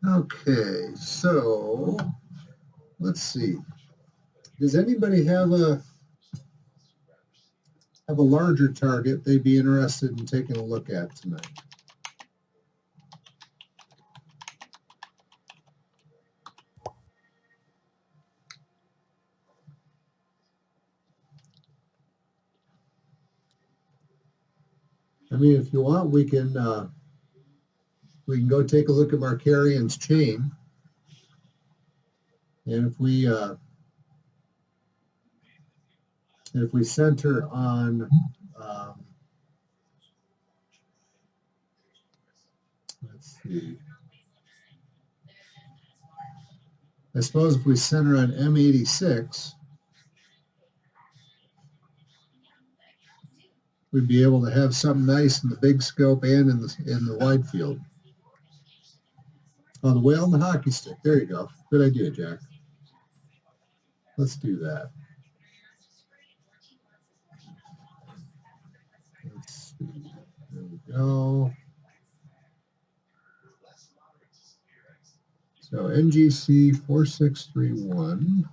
Okay, so let's see. Does anybody have a larger target they'd be interested in taking a look at tonight? I mean, if you want, we can go take a look at Markarian's chain, and if we center on let's see. I suppose if we center on M86, we'd be able to have something nice in the big scope and in the wide field. Oh, the whale and the hockey stick. There you go. Good idea, Jack. Let's do that. Let's see. There we go. So NGC 4631.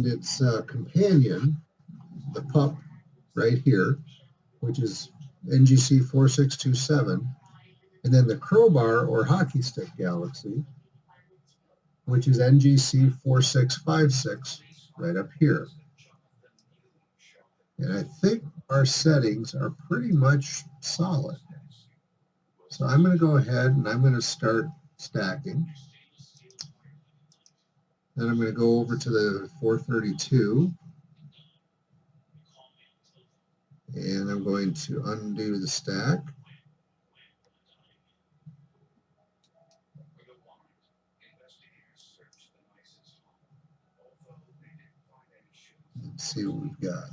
Its companion, the pup, right here, which is NGC 4627, and then the crowbar or hockey stick galaxy, which is NGC 4656, right up here. And I think our settings are pretty much solid. So I'm going to go ahead and I'm going to start stacking. Then I'm going to go over to the 432. And I'm going to undo the stack. Let's see what we've got.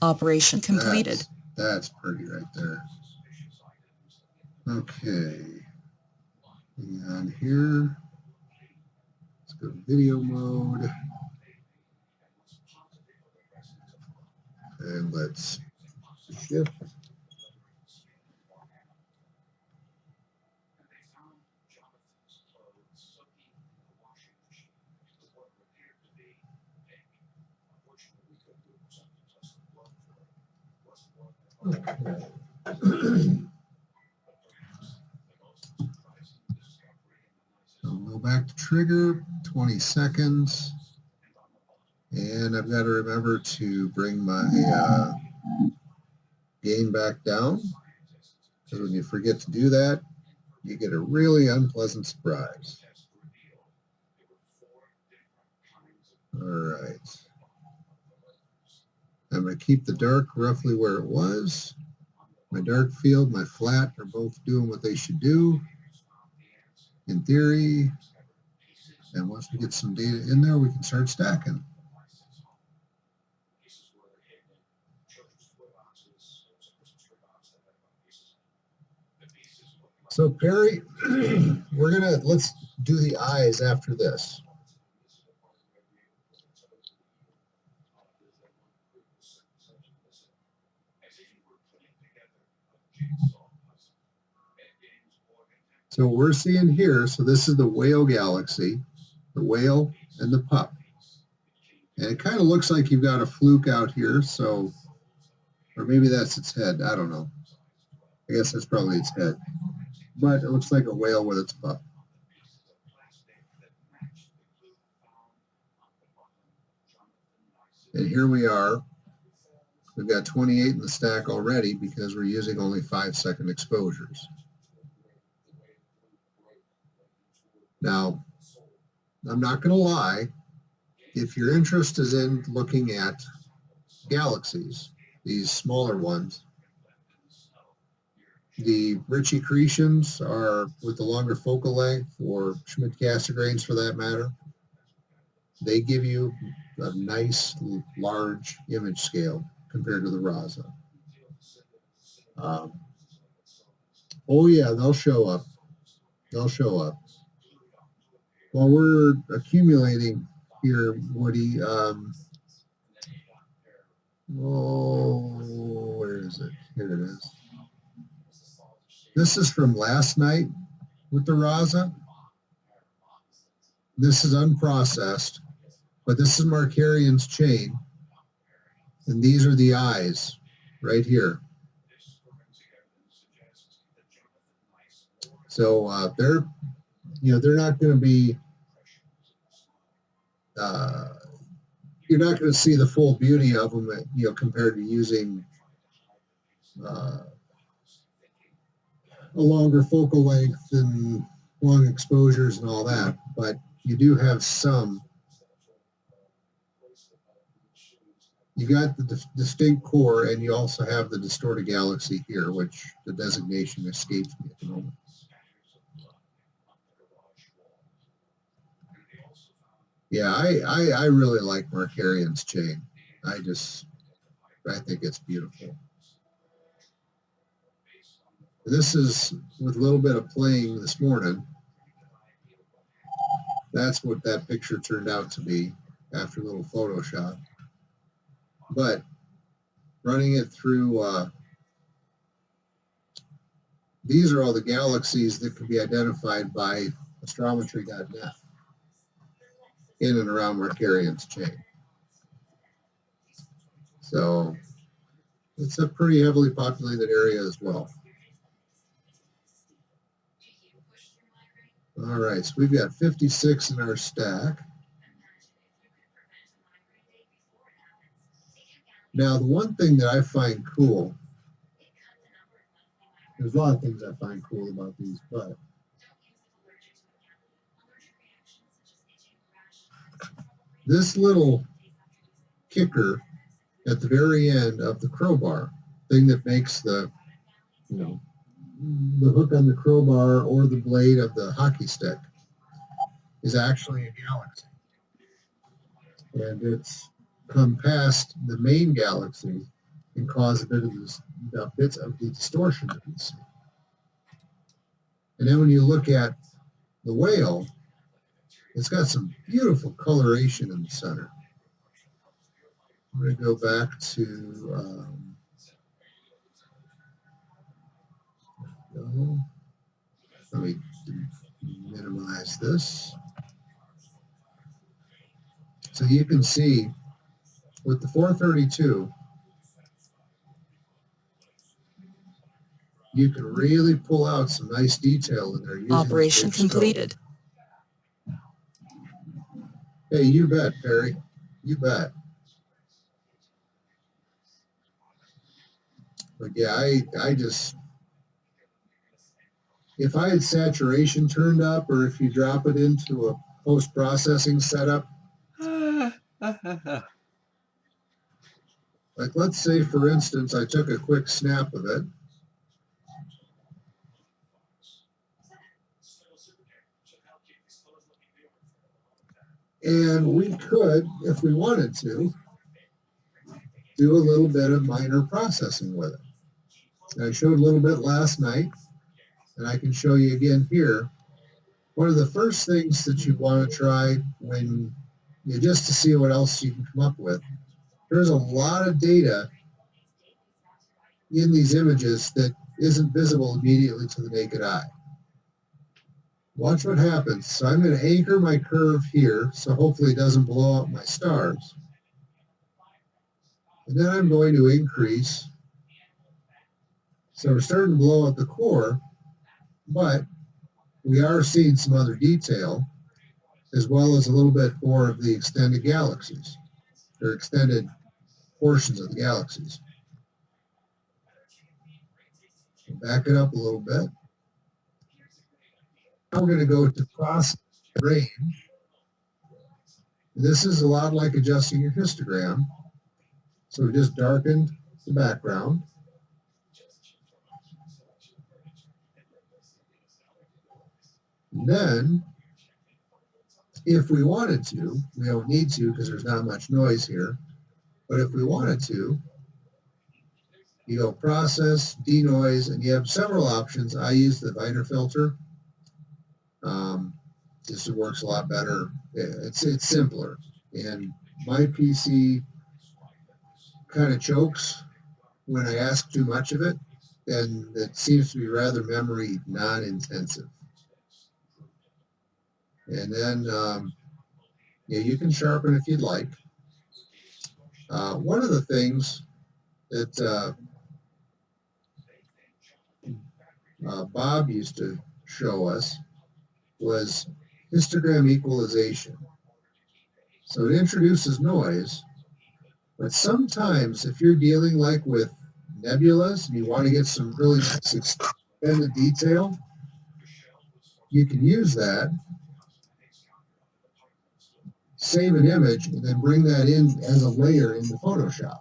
Operation completed. That's pretty right there. Okay. And here, let's go to video mode. And let's shift. Okay. So we'll go back to trigger, 20 seconds. And I've got to remember to bring my gain back down, because when you forget to do that, you get a really unpleasant surprise. All right. I'm going to keep the dark roughly where it was. My dark field, my flat are both doing what they should do, in theory. And once we get some data in there, we can start stacking. So Perry, let's do the eyes after this. So we're seeing here, so this is the whale galaxy, the whale and the pup. And it kind of looks like you've got a fluke out here, so, or maybe that's its head, I don't know. I guess that's probably its head. But it looks like a whale with its pup. And here we are. We've got 28 in the stack already because we're using only 5-second exposures. Now, I'm not going to lie. if your interest is in looking at galaxies, these smaller ones, the Ritchie accretions are with the longer focal length, or Schmidt-Cassegrains for that matter. They give you a nice large image scale compared to the Raza. Oh yeah, they'll show up. They'll show up. While we're accumulating here, Woody, where is it? Here it is. This is from last night with the Raza. This is unprocessed, but this is Markarian's chain, and these are the eyes right here. So they're not going to be, you're not going to see the full beauty of them, compared to using a longer focal length and long exposures and all that. But you do have some. You got the distinct core, and you also have the distorted galaxy here, which the designation escapes me at the moment. Yeah, I really like Markarian's chain. I think it's beautiful. This is with a little bit of playing this morning. That's what that picture turned out to be after a little Photoshop. But running it through, these are all the galaxies that can be identified by astrometry.net in and around Markarian's chain. So it's a pretty heavily populated area as well. All right, so we've got 56 in our stack. Now, the one thing that I find cool, there's a lot of things I find cool about these, but this little kicker at the very end of the crowbar, thing that makes the hook on the crowbar or the blade of the hockey stick, is actually a galaxy. And it's come past the main galaxy and caused a bit of bits of the distortion that we see. And then when you look at the whale, it's got some beautiful coloration in the center. I'm going to go back to, let me minimize this. So you can see with the 432, you can really pull out some nice detail in there. Operation completed. Hey, you bet, Perry. You bet. But yeah, I just, if I had saturation turned up, or if you drop it into a post-processing setup, like let's say, for instance, I took a quick snap of it. And we could, if we wanted to, do a little bit of minor processing with it. And I showed a little bit last night, and I can show you again here. One of the first things that you want to try when just to see what else you can come up with. There's a lot of data in these images that isn't visible immediately to the naked eye. Watch what happens. So I'm going to anchor my curve here, so hopefully it doesn't blow out my stars. And then I'm going to increase. So we're starting to blow out the core, but we are seeing some other detail, as well as a little bit more of the extended galaxies, or extended portions of the galaxies. Back it up a little bit. Now we're going to go to process range. This is a lot like adjusting your histogram. So we just darkened the background. And then, if we wanted to, we don't need to because there's not much noise here, but if we wanted to, you go process, denoise, and you have several options. I use the Viner filter. Just it works a lot better. It's simpler. And my PC kind of chokes when I ask too much of it, and it seems to be rather memory non-intensive. And then yeah, you can sharpen if you'd like. One of the things that Bob used to show us was histogram equalization. So it introduces noise, but sometimes if you're dealing like with nebulas and you want to get some really nice extended detail, you can use that, save an image, and then bring that in as a layer into Photoshop.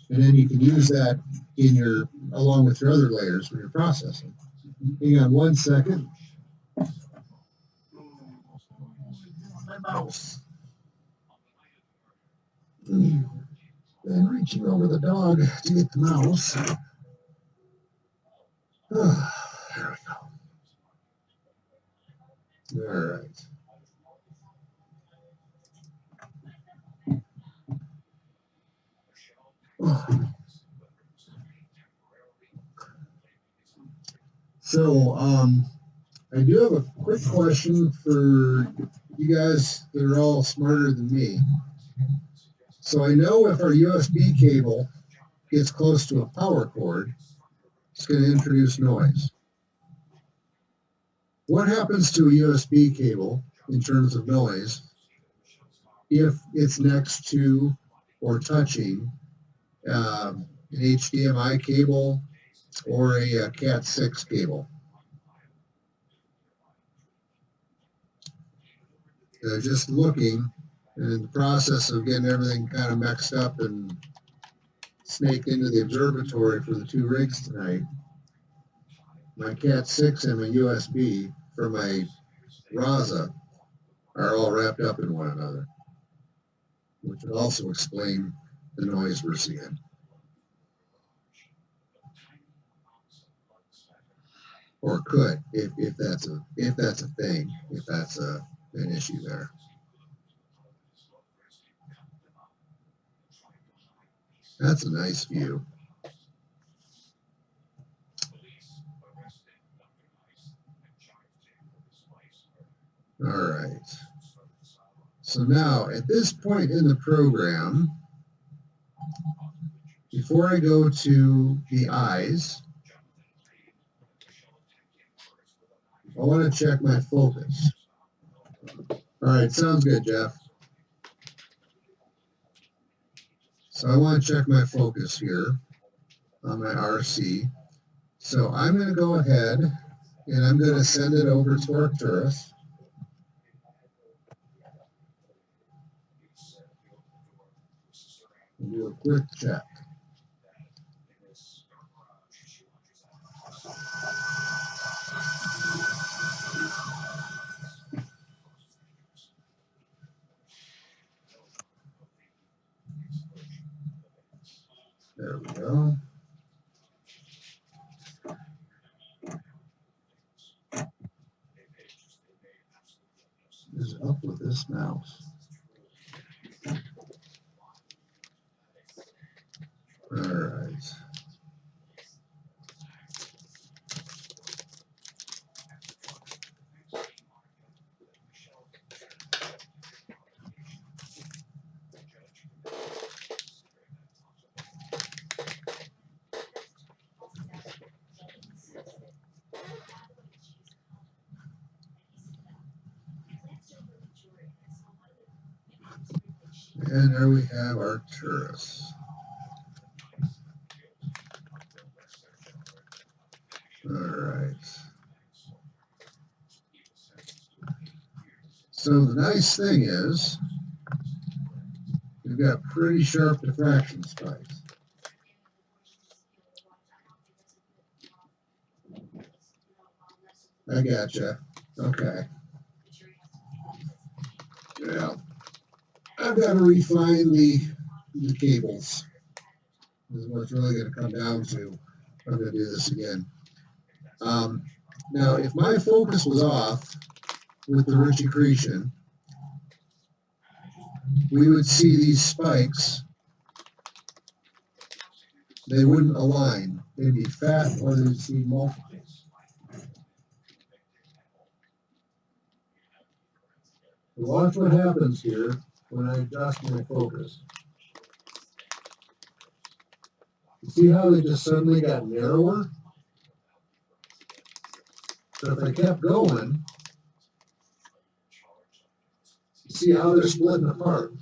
And then you can use that in your, along with your other layers when you're processing. Hang on one second. My mouse. And reaching over the dog to get the mouse. Oh, there we go. All right. Oh. So, I do have a quick question for you guys that are all smarter than me. So I know if our USB cable gets close to a power cord, it's going to introduce noise. What happens to a USB cable in terms of noise if it's next to or touching an HDMI cable or a Cat 6 cable? Just looking, and in the process of getting everything kind of mixed up and snaked into the observatory for the 2 rigs tonight, my Cat 6 and my USB for my Raza are all wrapped up in one another, which would also explain the noise we're seeing. Or could, if that's a thing, if that's an issue there. That's a nice view. All right. So now, at this point in the program, before I go to the eyes, I want to check my focus. All right, sounds good, Jeff. So I want to check my focus here on my RC. So I'm going to go ahead and I'm going to send it over to Arcturus. And do a quick check. There we go. What is up with this mouse? All right. And there we have Arcturus. All right. So the nice thing is we've got pretty sharp diffraction spikes. I gotcha. Okay. Well, I've got to refine the cables. This is what it's really going to come down to. I'm going to do this again. Now, if my focus was off with the rich accretion, we would see these spikes. They wouldn't align. They'd be fat or they'd see multiples. Watch what happens here when I adjust my focus. You see how they just suddenly got narrower? So if I kept going, you see how they're splitting apart.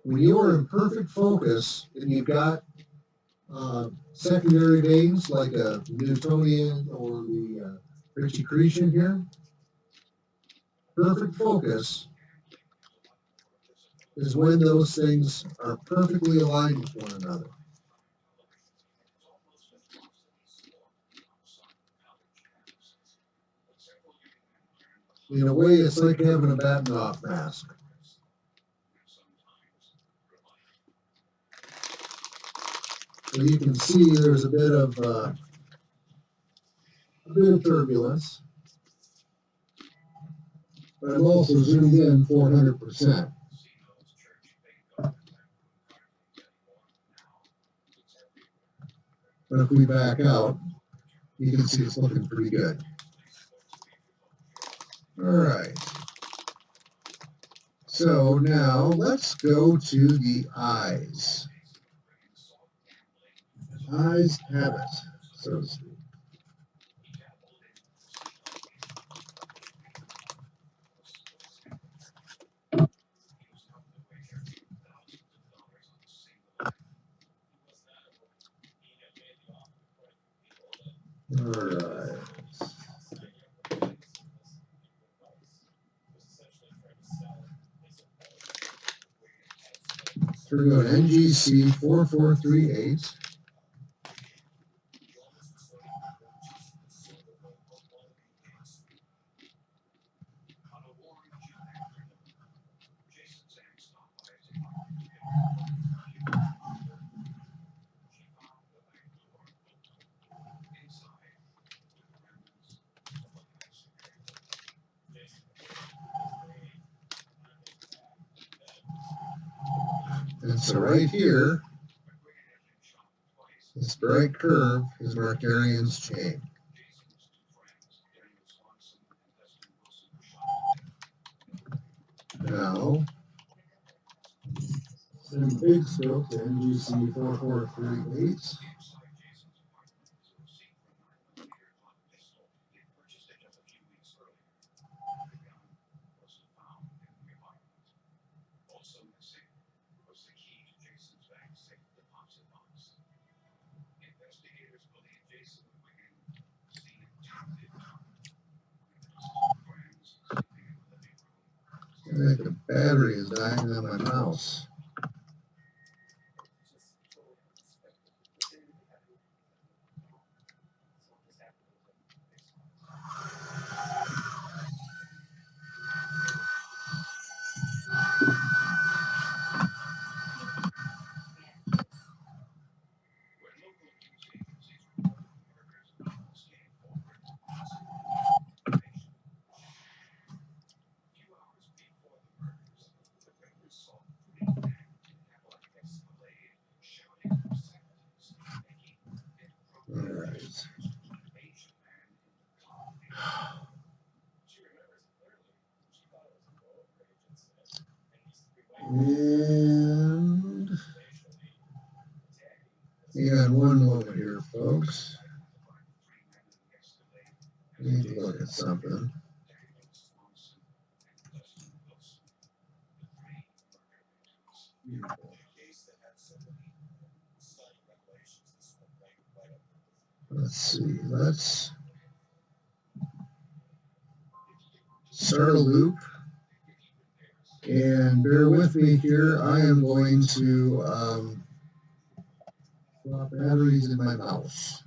When you are in perfect focus and you've got secondary veins like a Newtonian or the rich accretion here, perfect focus is when those things are perfectly aligned with one another. In a way, it's like having a batten-off mask. So you can see there's a bit of turbulence, but I'm also zoomed in 400%. But if we back out, you can see it's looking pretty good. All right. So now let's go to the eyes. Eyes have it, so to speak. All right. So we're going to NGC 4438. And so right here, this bright curve is Markarian's chain. Now, send big scope to NGC 4438. I think the battery is dying on my mouse. All right. And hang on one moment here, folks. I need to look at something. Let's see. Let's start a loop. And bear with me here, I am going to swap batteries in my mouse.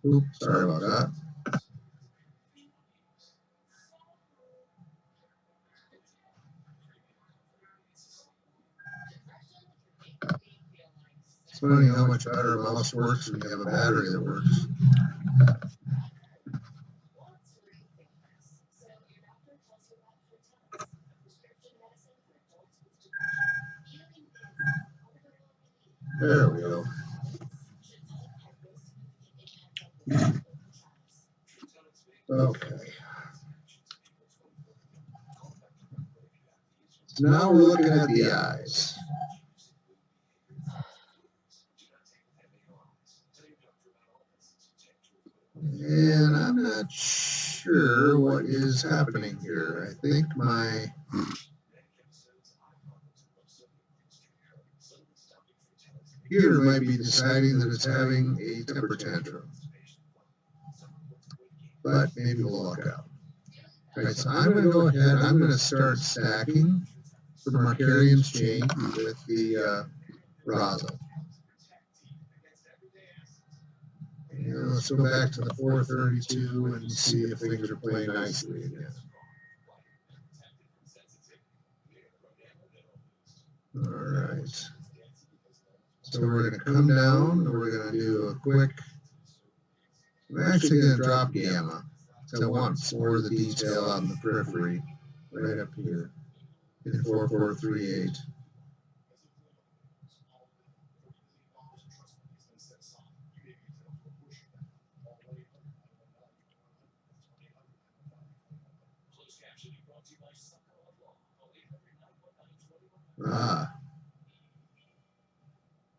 Oops, sorry about that. It's funny how much better a mouse works when you have a battery that works. There we go. Okay. So now we're looking at the eyes. And I'm not sure what is happening here. I think my computer might be deciding that it's having a temper tantrum. But maybe we'll look out. All right, so I'm going to go ahead. I'm going to start stacking the Markarian's chain with the rosin. And let's go back to the 432 and see if things are playing nicely again. All right. So we're going to come down and we're going to do a quick. I'm actually going to drop gamma. So I want more of the detail on the periphery right up here in 4438.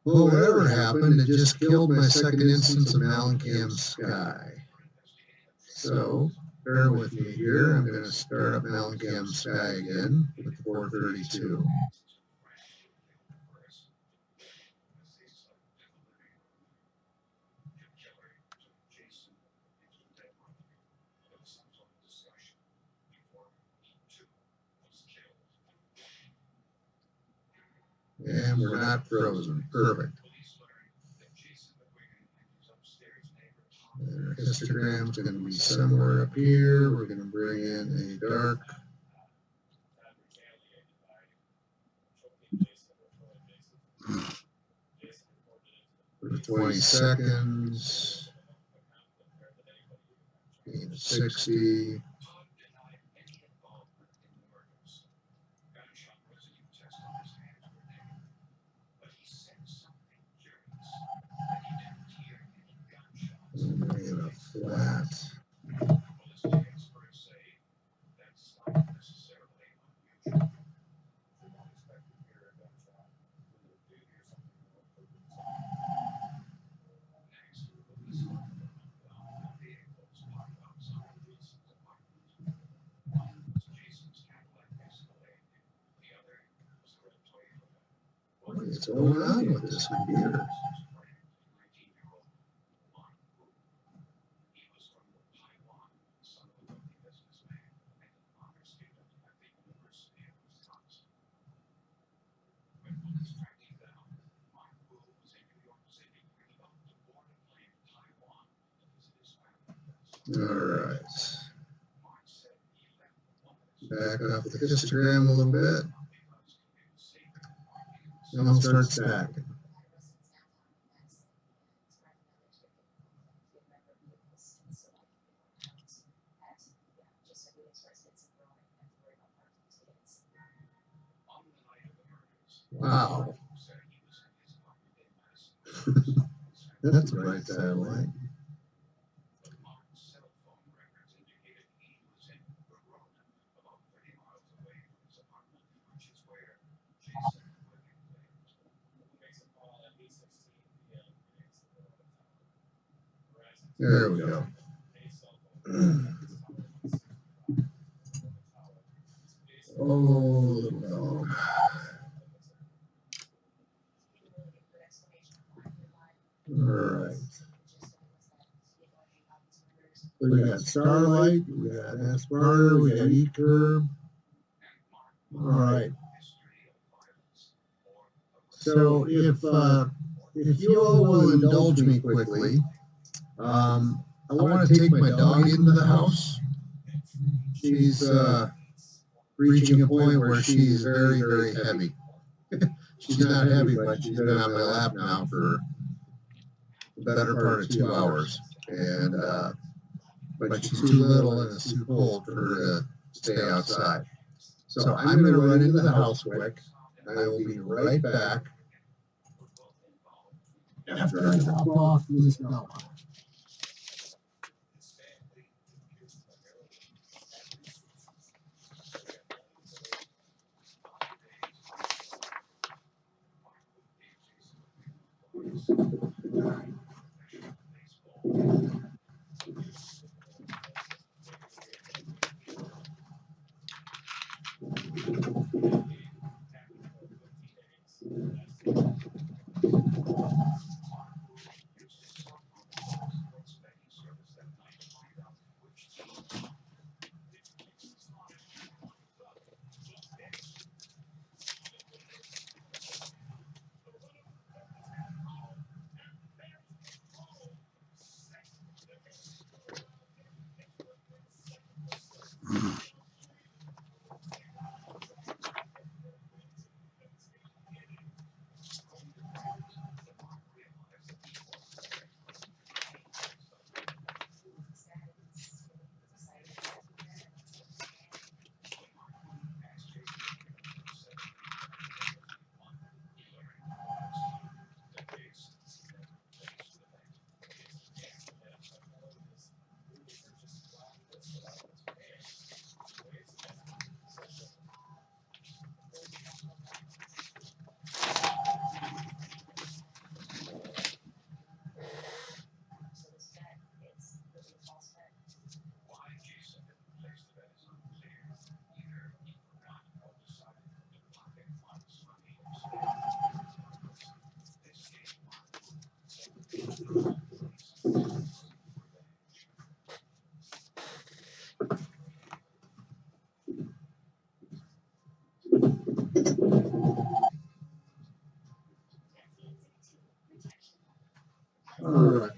Well, whatever happened, it just killed my second instance of Malankam Sky. So, bear with me here. I'm going to start up Malankam Sky again with 432. And we're not frozen. Perfect. And our histogram is going to be somewhere up here. We're going to bring in a dark. For 20 seconds. 60. Bring it up flat. What is going on with this computer? All right. Back up the histogram a little bit. and I'll start stacking. Wow. That's a bright satellite. There we go. Oh, little dog. All right. We got Starlight, we got Aspire, we got E-Curb. All right. So if you all will indulge me quickly, I want to take my dog into the house. She's reaching a point where she's very, very heavy. She's not heavy, but she's been on my lap now for the better part of 2 hours. And but she's too little and it's too cold for her to stay outside. So I'm going to run into the house quick. I will be right back after I drop off Miss Bella. All right.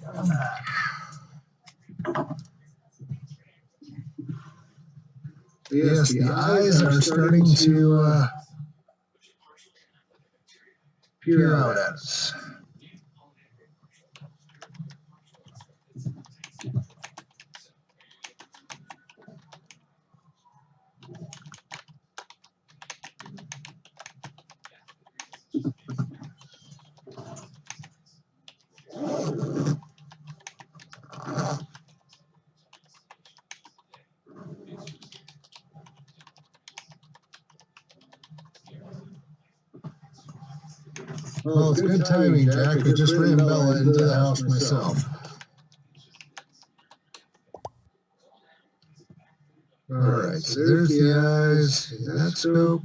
Yes, the eyes are starting to peer out at us. Well, it's good timing, Jack. I just ran Bella into the house myself. All right, so there's the eyes, that scope.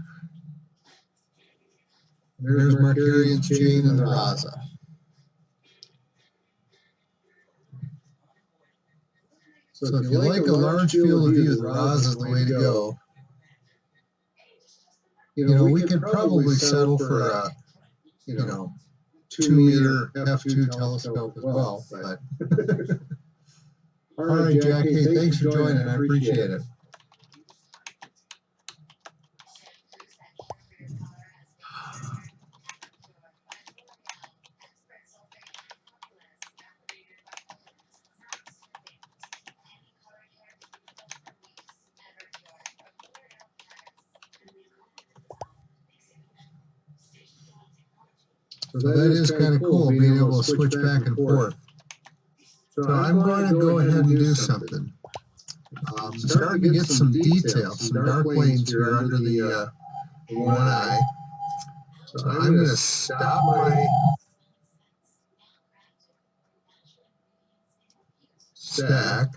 There's Markarian's chain and the Raza. So if you like a large field of view, the Raza is the way to go. You know, we could probably settle for a, 2-meter f2 telescope as well. But all right, Jack. Hey, thanks for joining. I appreciate it. So that is kind of cool, being able to switch back and forth. So I'm going to go ahead and do something. Starting to get some detail, some dark lanes here under the one eye. So I'm going to stop my stack.